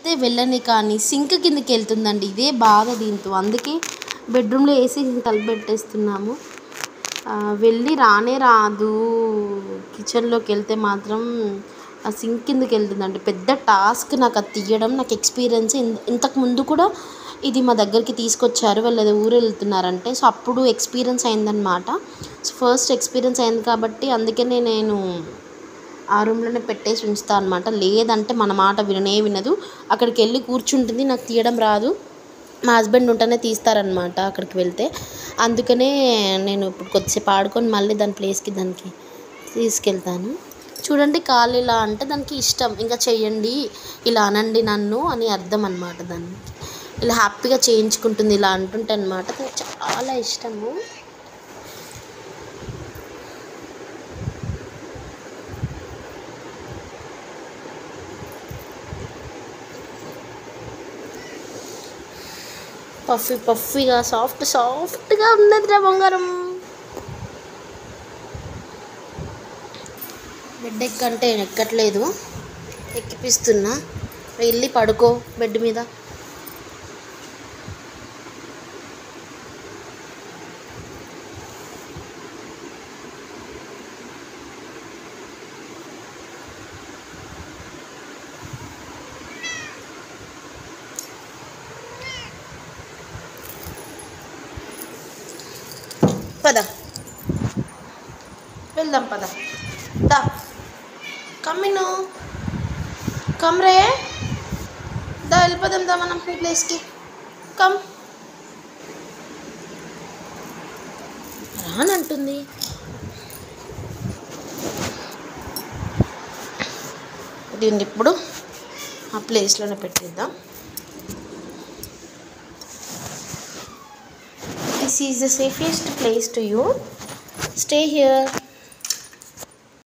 వెళ్తే వెళ్ళని కానీ సింక్ కిందకి వెళ్తుందండి. ఇదే బాధ దీంతో. అందుకే బెడ్రూమ్లో ఏసీ తలపెట్టేస్తున్నాము. వెళ్ళి రానే రాదు. కిచెన్లోకి వెళ్తే మాత్రం ఆ సింక్ కిందకి వెళ్తుందండి. పెద్ద టాస్క్ నాకు అది తీయడం. నాకు ఎక్స్పీరియన్స్ ఇంతకుముందు కూడా ఇది మా దగ్గరికి తీసుకొచ్చారు. వాళ్ళు ఏదో ఊరు వెళ్తున్నారంటే, సో అప్పుడు ఎక్స్పీరియన్స్ అయిందనమాట. సో ఫస్ట్ ఎక్స్పీరియన్స్ అయింది కాబట్టి అందుకనే నేను ఆ రూమ్లోనే పెట్టేసి ఉంచుతాను అనమాట. లేదంటే మన మాట వినదు. అక్కడికి వెళ్ళి కూర్చుంటుంది. నాకు తీయడం రాదు. మా హస్బెండ్ ఉంటేనే తీస్తారనమాట అక్కడికి వెళ్తే. అందుకనే నేను ఇప్పుడు కొద్దిసేపు ఆడుకొని మళ్ళీ దాని ప్లేస్కి దానికి తీసుకెళ్తాను. చూడండి, కాళ్ళు ఇలా అంటే దానికి ఇష్టం. ఇంకా చెయ్యండి, ఇలా అనండి నన్ను అని అర్థం అనమాట. దాన్ని ఇలా హ్యాపీగా చేయించుకుంటుంది. ఇలా అంటుంటే అనమాట తనకు చాలా ఇష్టము. పఫీగా సాఫ్ట్గా ఉన్నదిరా బంగారం. బెడ్ ఎక్కంటే ఎక్కట్లేదు. ఎక్కిపిస్తున్నా. వెళ్ళి పడుకో బెడ్ మీద. పద, వెళ్దాం పద. దా, కమ్మిను కమ్రే. దా వెళ్ళిపోదాం. దా మనం ఈ ప్లేస్కి కమ్. రానంటుంది. దీన్ని ఇప్పుడు ఆ ప్లేస్లోనే పెట్టేద్దాం. This is the safest place to you. Stay here.